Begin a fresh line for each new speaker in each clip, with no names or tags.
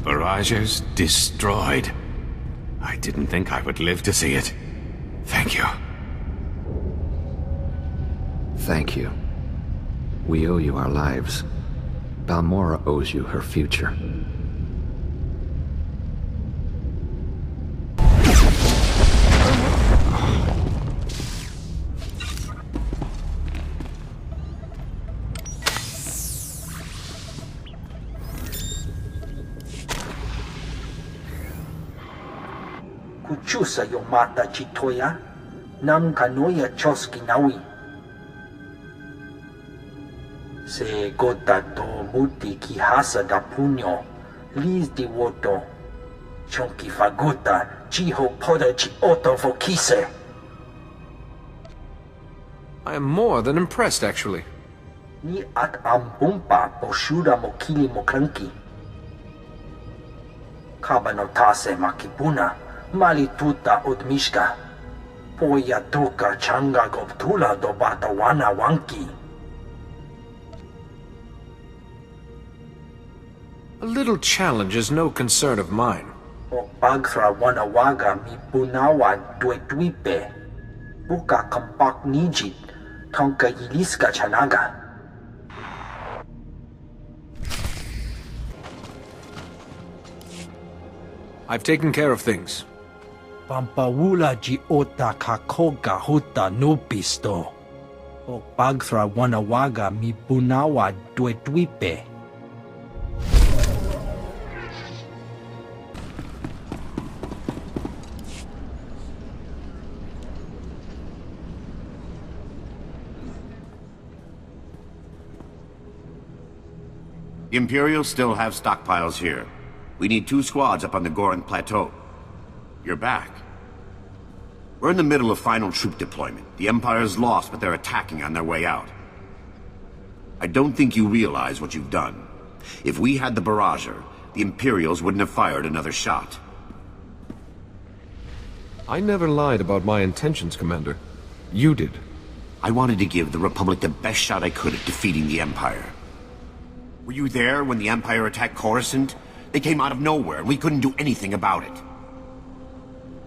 barrages destroyed. I didn't think I would live to see it. Thank you.
Thank you. We owe you our lives. Balmorra owes you her future.
Kuchusa yung mata chitoya, nam kanoya choski nawi. Se gota to muti ki hasa da punyo, liz di woto, chonki faguta, chiho poda chi oto fokise.
I am more than impressed, actually.
Ni at ambumpa poshuda mokili moklanki. Kabanotase makipuna, malituta udmishka. Poya tuka changa goptula do batawana wanki.
A little challenge is no concern of mine.
O bagthra wanawaga mi punawa dwetuipe. Buka kampak nijit, tonka yiliska chanaga.
I've taken care of things.
Pampawula ji ota kakoga huta nupisto. O bagthra wanawaga mi punawa dwetuipe.
The Imperials still have stockpiles here. We need 2 squads up on the Goran Plateau. You're back. We're in the middle of final troop deployment. The Empire's lost, but they're attacking on their way out. I don't think you realize what you've done. If we had the barrager, the Imperials wouldn't have fired another shot.
I never lied about my intentions, Commander. You did.
I wanted to give the Republic the best shot I could at defeating the Empire. Were you there when the Empire attacked Coruscant? They came out of nowhere, and we couldn't do anything about it.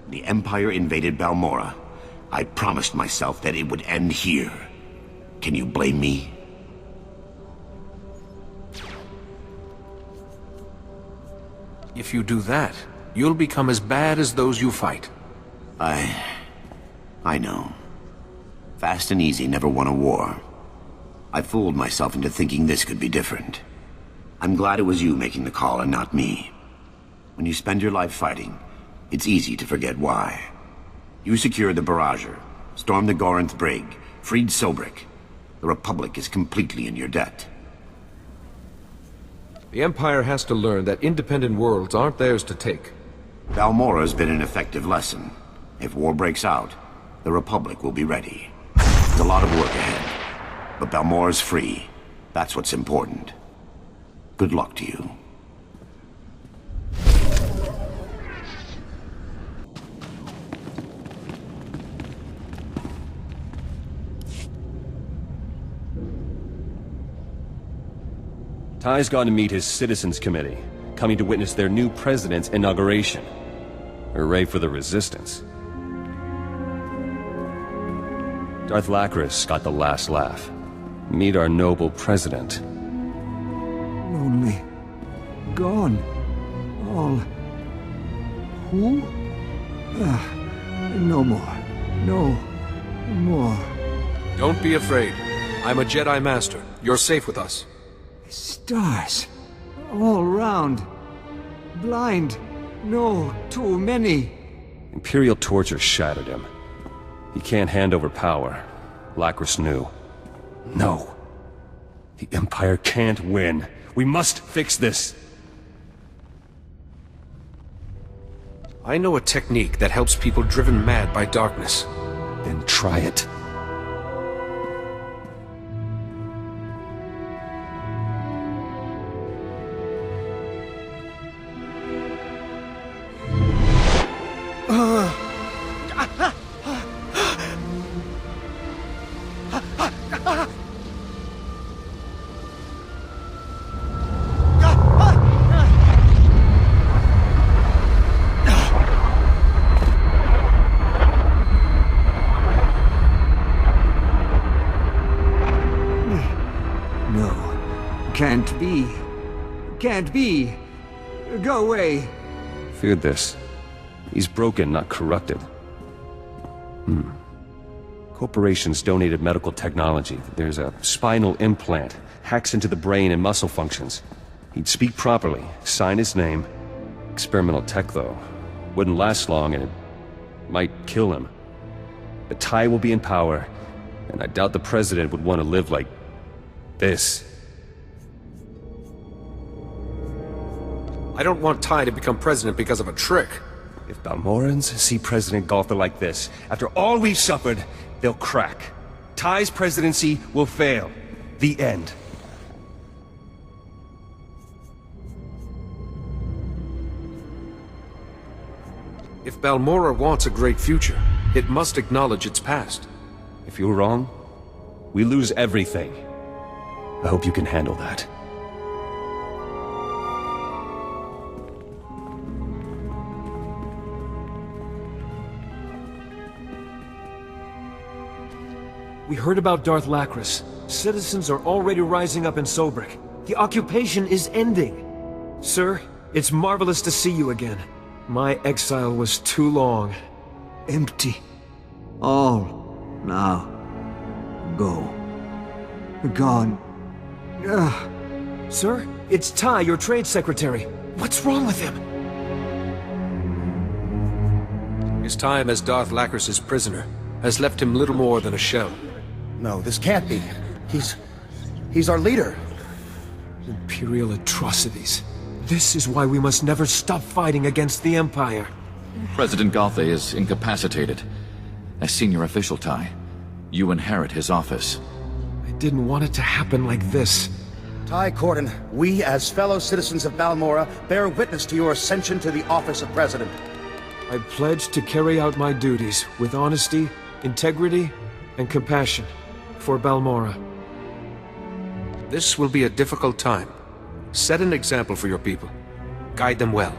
The Empire invaded Balmorra. I promised myself that it would end here. Can you blame me?
If you do that, you'll become as bad as those you fight.
I know. Fast and easy never won a war. I fooled myself into thinking this could be different. I'm glad it was you making the call and not me. When you spend your life fighting, it's easy to forget why. You secured the barrager, stormed the Goranth brig, freed Sobrik. The Republic is completely in your debt.
The Empire has to learn that independent worlds aren't theirs to take.
Balmorra's been an effective lesson. If war breaks out, the Republic will be ready. There's a lot of work ahead. But Balmorra's free. That's what's important. Good luck to you.
Ty's gone to meet his Citizens Committee, coming to witness their new president's inauguration. Hooray for the Resistance. Darth Lacris got the last laugh. Meet our noble president.
Lonely. Gone. All. Who? No more. No more.
Don't be afraid. I'm a Jedi Master. You're safe with us.
Stars. All round. Blind. No, too many.
Imperial torture shattered him. He can't hand over power. Lacris knew. No. The Empire can't win. We must fix this.
I know a technique that helps people driven mad by darkness.
Then try it.
Can't be. Can't be. Go away.
Feared this. He's broken, not corrupted. Corporations donated medical technology. There's a spinal implant. Hacks into the brain and muscle functions. He'd speak properly, sign his name. Experimental tech, though. Wouldn't last long, and it might kill him. The Tai will be in power, and I doubt the President would want to live like this.
I don't want Tai to become president because of a trick.
If Balmorrans see President Galtha like this, after all we've suffered, they'll crack. Tai's presidency will fail. The end.
If Balmorra wants a great future, it must acknowledge its past.
If you're wrong, we lose everything. I hope you can handle that.
We heard about Darth Lacris. Citizens are already rising up in Sobrik. The occupation is ending. Sir, it's marvelous to see you again. My exile was too long.
Empty. All. Now. Go. Gone.
Sir, it's Tai, your trade secretary. What's wrong with him?
His time as Darth Lacris' prisoner has left him little more than a shell.
No, this can't be. He's our leader.
Imperial atrocities. This is why we must never stop fighting against the Empire.
President Galtha is incapacitated. As senior official, Tai, you inherit his office.
I didn't want it to happen like this.
Tai Corden, we as fellow citizens of Balmorra bear witness to your ascension to the office of President.
I pledge to carry out my duties with honesty, integrity, and compassion for Balmorra.
This will be a difficult time. Set an example for your people. Guide them well.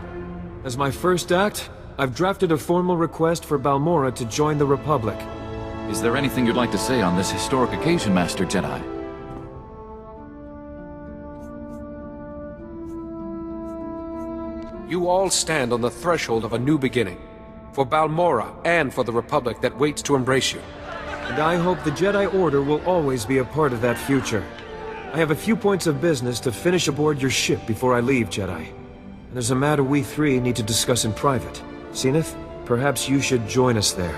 As my first act, I've drafted a formal request for Balmorra to join the Republic.
Is there anything you'd like to say on this historic occasion, Master Jedi?
You all stand on the threshold of a new beginning. For Balmorra and for the Republic that waits to embrace you.
And I hope the Jedi Order will always be a part of that future. I have a few points of business to finish aboard your ship before I leave, Jedi. And there's a matter we three need to discuss in private. Zenith, perhaps you should join us there.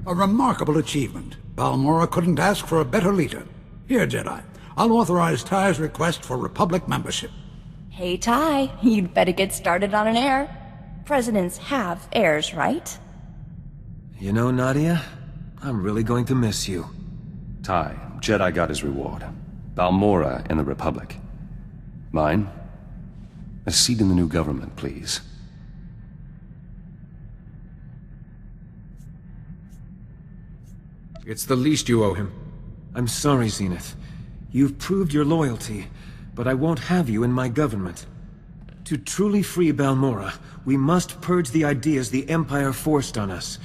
A remarkable achievement. Balmorra couldn't ask for a better leader. Here, Jedi, I'll authorize Tai's request for Republic membership.
Hey, Tai, you'd better get started on an heir. Presidents have heirs, right?
You know, Nadia, I'm really going to miss you.
Tai, Jedi got his reward. Balmorra and the Republic. Mine? A seat in the new government, please.
It's the least you owe him.
I'm sorry, Zenith. You've proved your loyalty, but I won't have you in my government. To truly free Balmorra, we must purge the ideas the Empire forced on us.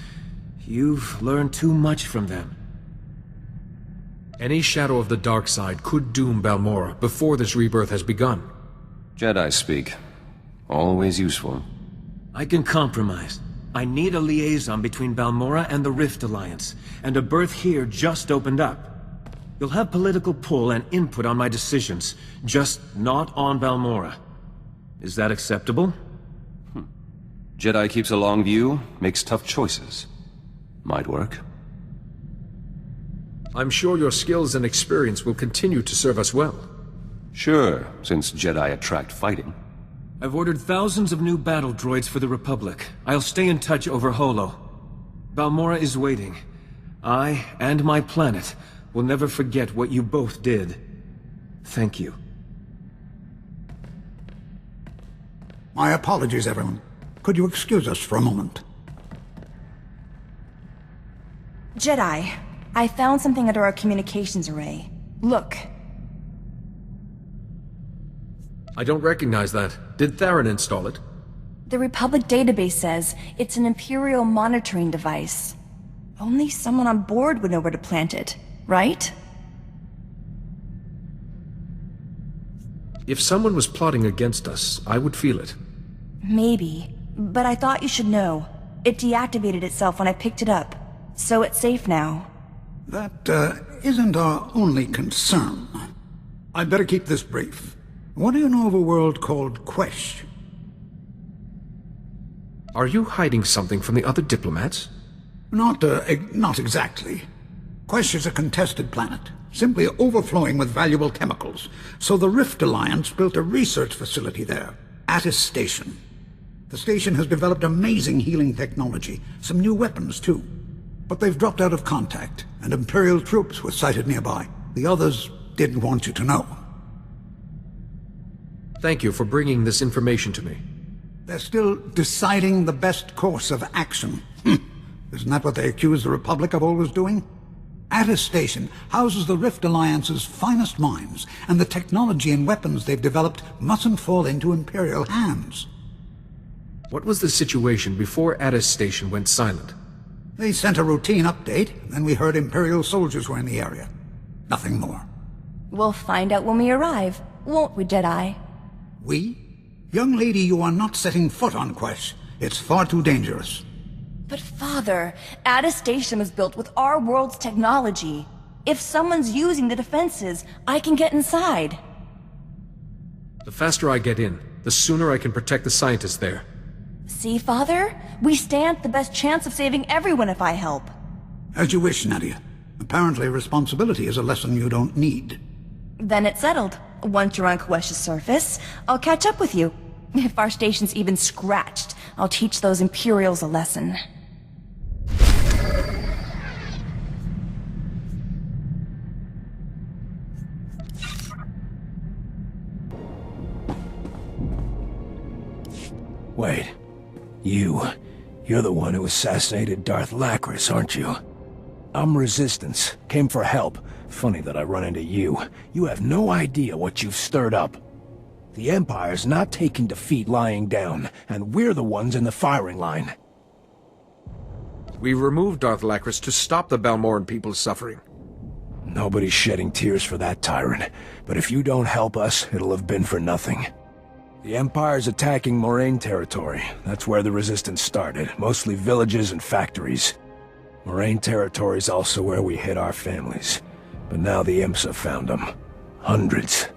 You've learned too much from them.
Any shadow of the dark side could doom Balmorra before this rebirth has begun.
Jedi speak. Always useful.
I can compromise. I need a liaison between Balmorra and the Rift Alliance, and a berth here just opened up. You'll have political pull and input on my decisions, just not on Balmorra. Is that acceptable?
Jedi keeps a long view, makes tough choices. Might work.
I'm sure your skills and experience will continue to serve us well.
Sure, since Jedi attract fighting.
I've ordered thousands of new battle droids for the Republic. I'll stay in touch over Holo. Balmorra is waiting. I, and my planet, will never forget what you both did. Thank you.
My apologies, everyone. Could you excuse us for a moment?
Jedi, I found something under our communications array. Look.
I don't recognize that. Did Theron install it?
The Republic database says it's an Imperial monitoring device. Only someone on board would know where to plant it, right?
If someone was plotting against us, I would feel it.
Maybe, but I thought you should know. It deactivated itself when I picked it up, so it's safe now.
That, isn't our only concern. I'd better keep this brief. What do you know of a world called Quesh?
Are you hiding something from the other diplomats?
Not exactly. Quesh is a contested planet, simply overflowing with valuable chemicals. So the Rift Alliance built a research facility there, Attis Station. The station has developed amazing healing technology, some new weapons too. But they've dropped out of contact, and Imperial troops were sighted nearby. The others didn't want you to know.
Thank you for bringing this information to me.
They're still deciding the best course of action. Isn't that what they accuse the Republic of always doing? Attis Station houses the Rift Alliance's finest minds, and the technology and weapons they've developed mustn't fall into Imperial hands.
What was the situation before Attis Station went silent?
They sent a routine update, then we heard Imperial soldiers were in the area. Nothing more.
We'll find out when we arrive, won't we, Jedi?
We? Young lady, you are not setting foot on Quesh. It's far too dangerous.
But Father, Attis Station was built with our world's technology. If someone's using the defenses, I can get inside.
The faster I get in, the sooner I can protect the scientists there.
See, Father? We stand the best chance of saving everyone if I help.
As you wish, Nadia. Apparently responsibility is a lesson you don't need.
Then it's settled. Once you're on Quesh's surface, I'll catch up with you. If our station's even scratched, I'll teach those Imperials a lesson.
Wait. You're the one who assassinated Darth Lacris, aren't you? I'm Resistance. Came for help. Funny that I run into you. You have no idea what you've stirred up. The Empire's not taking defeat lying down, and we're the ones in the firing line.
We removed Darth Lacris to stop the Balmorran people's suffering.
Nobody's shedding tears for that tyrant, but if you don't help us, it'll have been for nothing. The Empire's attacking Moraine territory. That's where the Resistance started, mostly villages and factories. Moraine territory's also where we hid our families. But now the Imps have found them. Hundreds.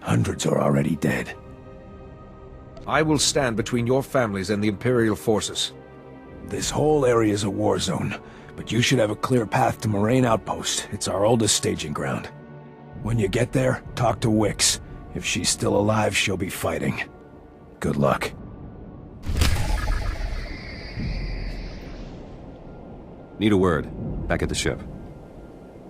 Hundreds are already dead.
I will stand between your families and the Imperial forces.
This whole area is a war zone, but you should have a clear path to Moraine Outpost. It's our oldest staging ground. When you get there, talk to Wix. If she's still alive, she'll be fighting. Good luck.
Need a word. Back at the ship.